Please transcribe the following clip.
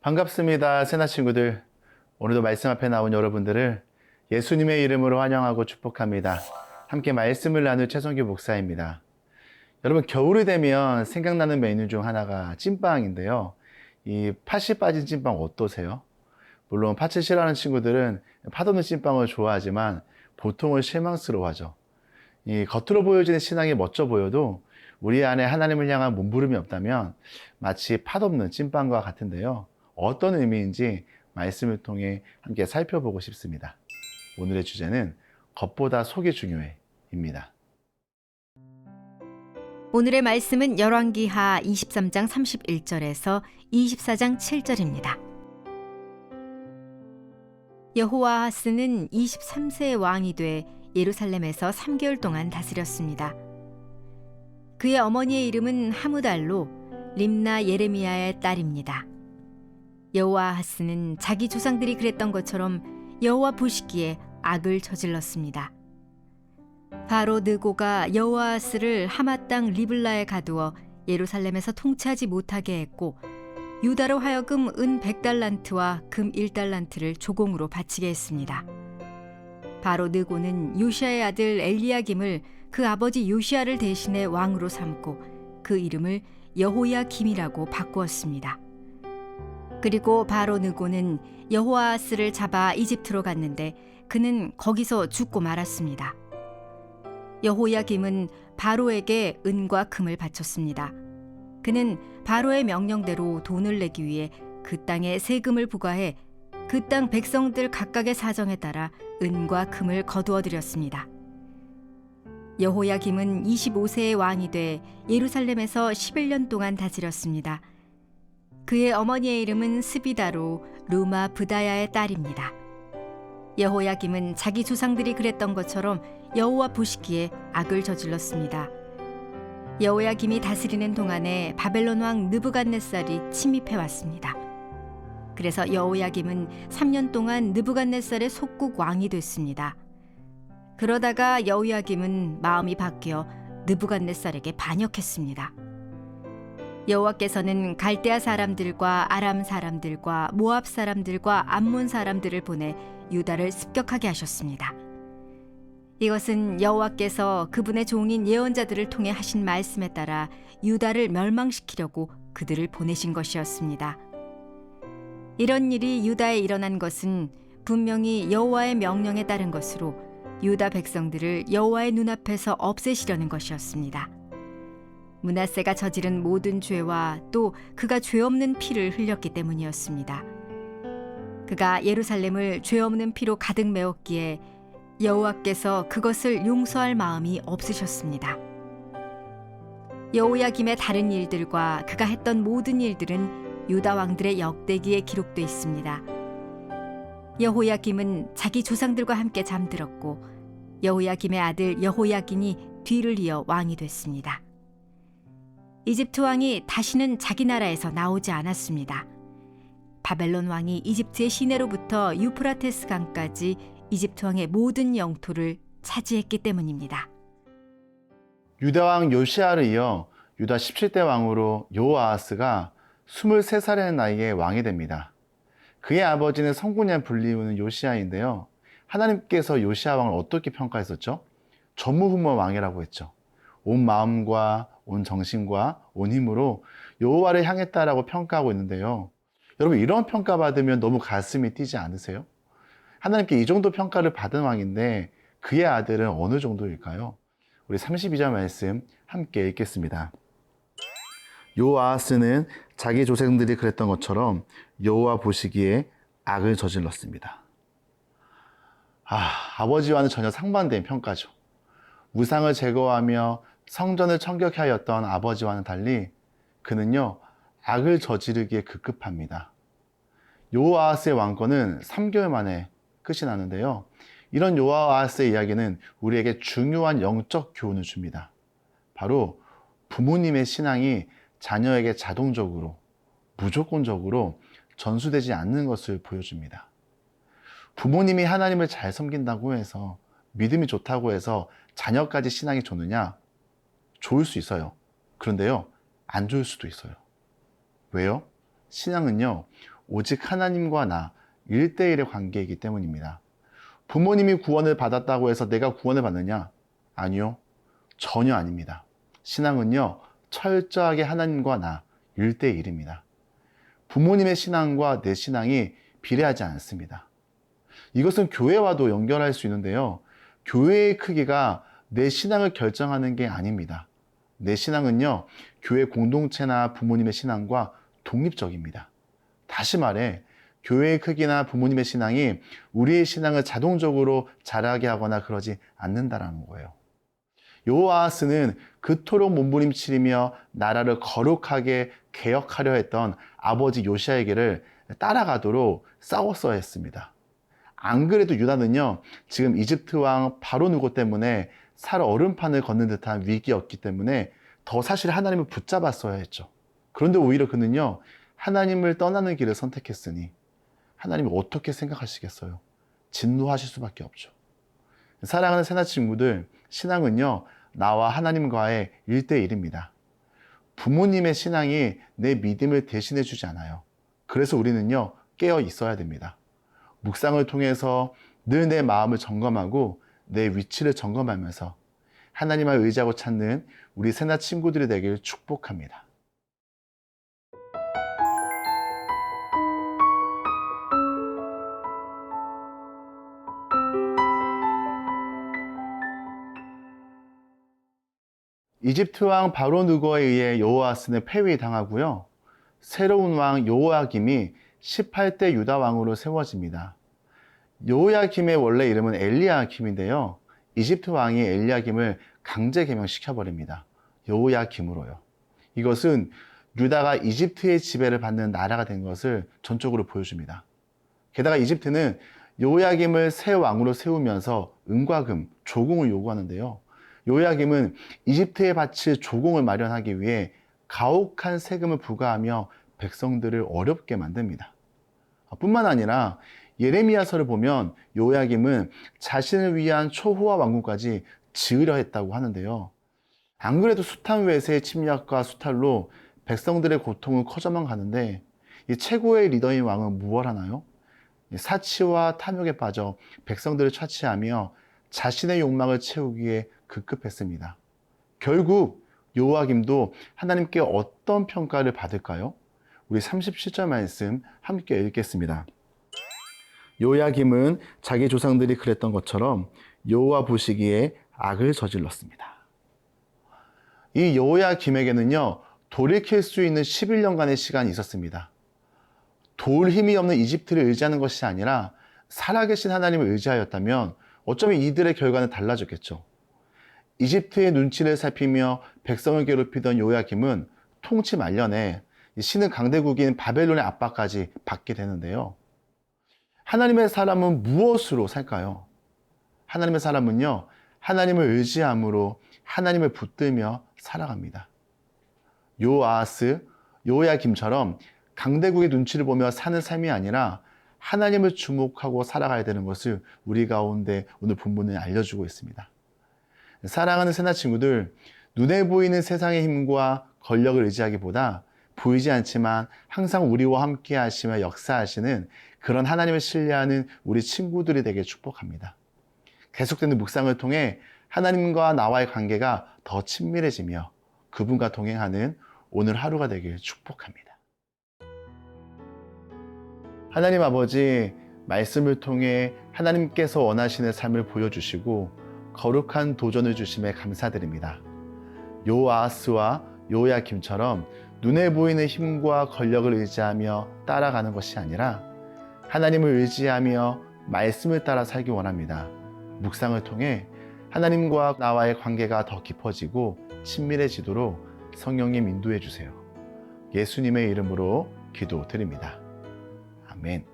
반갑습니다. 세나 친구들. 오늘도 말씀 앞에 나온 여러분들을 예수님의 이름으로 환영하고 축복합니다. 함께 말씀을 나눌 최성규 목사입니다. 여러분, 겨울이 되면 생각나는 메뉴 중 하나가 찐빵인데요. 이 팥이 빠진 찐빵 어떠세요? 물론 팥을 싫어하는 친구들은 팥없는 찐빵을 좋아하지만 보통은 실망스러워하죠. 이 겉으로 보여지는 신앙이 멋져 보여도 우리 안에 하나님을 향한 몸부림이 없다면 마치 팥없는 찐빵과 같은데요. 어떤 의미인지 말씀을 통해 함께 살펴보고 싶습니다. 오늘의 주제는 겉보다 속이 중요해입니다. 오늘의 말씀은 열왕기하 23장 31절에서 24장 7절입니다. 여호아하스는 23세의 왕이 돼 예루살렘에서 3개월 동안 다스렸습니다. 그의 어머니의 이름은 하무달로 림나 예레미야의 딸입니다. 여호아하스는 자기 조상들이 그랬던 것처럼 여호와 보시기에 악을 저질렀습니다. 바로 느고가 여호아하스를 하마 땅 리블라에 가두어 예루살렘에서 통치하지 못하게 했고 유다로 하여금 은 100달란트와 금 1달란트를 조공으로 바치게 했습니다. 바로 느고는 요시아의 아들 엘리야김을 그 아버지 요시아를 대신해 왕으로 삼고 그 이름을 여호야김이라고 바꾸었습니다. 그리고 바로 느고는 여호아하스를 잡아 이집트로 갔는데 그는 거기서 죽고 말았습니다. 여호야김은 바로에게 은과 금을 바쳤습니다. 그는 바로의 명령대로 돈을 내기 위해 그 땅에 세금을 부과해 그 땅 백성들 각각의 사정에 따라 은과 금을 거두어 드렸습니다. 여호야김은 25세의 왕이 돼 예루살렘에서 11년 동안 다스렸습니다. 그의 어머니의 이름은 스비다로 루마 브다야의 딸입니다. 여호야김은 자기 조상들이 그랬던 것처럼 여호와 보시기에 악을 저질렀습니다. 여호야김이 다스리는 동안에 바벨론 왕 느부갓네살이 침입해 왔습니다. 그래서 여호야김은 3년 동안 느부갓네살의 속국 왕이 됐습니다. 그러다가 여호야김은 마음이 바뀌어 느부갓네살에게 반역했습니다. 여호와께서는 갈대아 사람들과 아람 사람들과 모압 사람들과 암몬 사람들을 보내 유다를 습격하게 하셨습니다. 이것은 여호와께서 그분의 종인 예언자들을 통해 하신 말씀에 따라 유다를 멸망시키려고 그들을 보내신 것이었습니다. 이런 일이 유다에 일어난 것은 분명히 여호와의 명령에 따른 것으로 유다 백성들을 여호와의 눈앞에서 없애시려는 것이었습니다. 므낫세가 저지른 모든 죄와 또 그가 죄 없는 피를 흘렸기 때문이었습니다. 그가 예루살렘을 죄 없는 피로 가득 메웠기에 여호와께서 그것을 용서할 마음이 없으셨습니다. 여호야김의 다른 일들과 그가 했던 모든 일들은 유다 왕들의 역대기에 기록되어 있습니다. 여호야김은 자기 조상들과 함께 잠들었고 여호야김의 아들 여호야긴이 뒤를 이어 왕이 됐습니다. 이집트 왕이 다시는 자기 나라에서 나오지 않았습니다. 바벨론 왕이 이집트의 시내로부터 유프라테스 강까지 이집트 왕의 모든 영토를 차지했기 때문입니다. 유다 왕 요시아를 이어 유다 17대 왕으로 여호아하스가 23살의 나이에 왕이 됩니다. 그의 아버지는 성군이란 불리우는 요시아인데요. 하나님께서 요시아 왕을 어떻게 평가했었죠? 전무후무 왕이라고 했죠. 온 마음과 온 정신과 온 힘으로 여호와를 향했다라고 평가하고 있는데요. 여러분, 이런 평가받으면 너무 가슴이 뛰지 않으세요? 하나님께 이 정도 평가를 받은 왕인데 그의 아들은 어느 정도일까요? 우리 32절 말씀 함께 읽겠습니다. 여호아하스는 자기 조상들이 그랬던 것처럼 여호와 보시기에 악을 저질렀습니다. 아버지와는 전혀 상반된 평가죠. 우상을 제거하며 성전을 청격하였던 아버지와는 달리 그는요, 악을 저지르기에 급급합니다. 여호아하스의 왕권은 3개월 만에 끝이 나는데요. 이런 여호아하스의 이야기는 우리에게 중요한 영적 교훈을 줍니다. 바로 부모님의 신앙이 자녀에게 자동적으로, 무조건적으로 전수되지 않는 것을 보여줍니다. 부모님이 하나님을 잘 섬긴다고 해서, 믿음이 좋다고 해서 자녀까지 신앙이 좋느냐? 좋을 수 있어요. 그런데요, 안 좋을 수도 있어요. 왜요? 신앙은요, 오직 하나님과 나 1대1의 관계이기 때문입니다. 부모님이 구원을 받았다고 해서 내가 구원을 받느냐? 아니요. 전혀 아닙니다. 신앙은요, 철저하게 하나님과 나 1대1입니다. 부모님의 신앙과 내 신앙이 비례하지 않습니다. 이것은 교회와도 연결할 수 있는데요. 교회의 크기가 내 신앙을 결정하는 게 아닙니다. 내 신앙은요, 교회 공동체나 부모님의 신앙과 독립적입니다. 다시 말해, 교회의 크기나 부모님의 신앙이 우리의 신앙을 자동적으로 자라게 하거나 그러지 않는다라는 거예요. 여호아하스는 그토록 몸부림치며 나라를 거룩하게 개혁하려 했던 아버지 요시야에게를 따라가도록 싸웠어야 했습니다. 안 그래도 유다는요, 지금 이집트 왕 바로 누고 때문에 살 얼음판을 걷는 듯한 위기였기 때문에 더 사실 하나님을 붙잡았어야 했죠. 그런데 오히려 그는요, 하나님을 떠나는 길을 선택했으니 하나님이 어떻게 생각하시겠어요? 진노하실 수밖에 없죠. 사랑하는 새나 친구들, 신앙은요, 나와 하나님과의 1대1입니다. 부모님의 신앙이 내 믿음을 대신해 주지 않아요. 그래서 우리는요, 깨어 있어야 됩니다. 묵상을 통해서 늘 내 마음을 점검하고 내 위치를 점검하면서 하나님을 의지하고 찾는 우리 새나 친구들이 되길 축복합니다. 이집트 왕 바로 느고에 의해 여호아스는 폐위당하고요. 새로운 왕 여호야김이 18대 유다 왕으로 세워집니다. 여호야김의 원래 이름은 엘리야김인데요. 이집트 왕이 엘리야김을 강제 개명시켜버립니다. 여호야김으로요. 이것은 유다가 이집트의 지배를 받는 나라가 된 것을 전적으로 보여줍니다. 게다가 이집트는 여호야김을 새 왕으로 세우면서 은과 금, 조공을 요구하는데요. 여호야김은 이집트에 바칠 조공을 마련하기 위해 가혹한 세금을 부과하며 백성들을 어렵게 만듭니다. 뿐만 아니라 예레미야서를 보면 여호야김은 자신을 위한 초호화 왕궁까지 지으려 했다고 하는데요. 안 그래도 숱한 외세의 침략과 수탈로 백성들의 고통은 커져만 가는데 이 최고의 리더인 왕은 무엇 하나요? 사치와 탐욕에 빠져 백성들을 차치하며 자신의 욕망을 채우기 위해 급급했습니다. 결국 여호야김도 하나님께 어떤 평가를 받을까요? 우리 37절 말씀 함께 읽겠습니다. 여호야김은 자기 조상들이 그랬던 것처럼 여호와 보시기에 악을 저질렀습니다. 이 여호야김에게는요, 돌이킬 수 있는 11년간의 시간이 있었습니다. 도울 힘이 없는 이집트를 의지하는 것이 아니라 살아계신 하나님을 의지하였다면 어쩌면 이들의 결과는 달라졌겠죠. 이집트의 눈치를 살피며 백성을 괴롭히던 여호야김은 통치 말년에 신은 강대국인 바벨론의 압박까지 받게 되는데요. 하나님의 사람은 무엇으로 살까요? 하나님의 사람은요, 하나님을 의지함으로 하나님을 붙들며 살아갑니다. 여호아하스, 여호야김처럼 강대국의 눈치를 보며 사는 삶이 아니라 하나님을 주목하고 살아가야 되는 것을 우리 가운데 오늘 본문은 알려주고 있습니다. 사랑하는 새나 친구들, 눈에 보이는 세상의 힘과 권력을 의지하기보다 보이지 않지만 항상 우리와 함께 하시며 역사하시는 그런 하나님을 신뢰하는 우리 친구들이 되게 축복합니다. 계속되는 묵상을 통해 하나님과 나와의 관계가 더 친밀해지며 그분과 동행하는 오늘 하루가 되길 축복합니다. 하나님 아버지, 말씀을 통해 하나님께서 원하시는 삶을 보여주시고 거룩한 도전을 주심에 감사드립니다. 여호아하스와 여호야김처럼 눈에 보이는 힘과 권력을 의지하며 따라가는 것이 아니라 하나님을 의지하며 말씀을 따라 살기 원합니다. 묵상을 통해 하나님과 나와의 관계가 더 깊어지고 친밀해지도록 성령님 인도해 주세요. 예수님의 이름으로 기도드립니다. 아멘.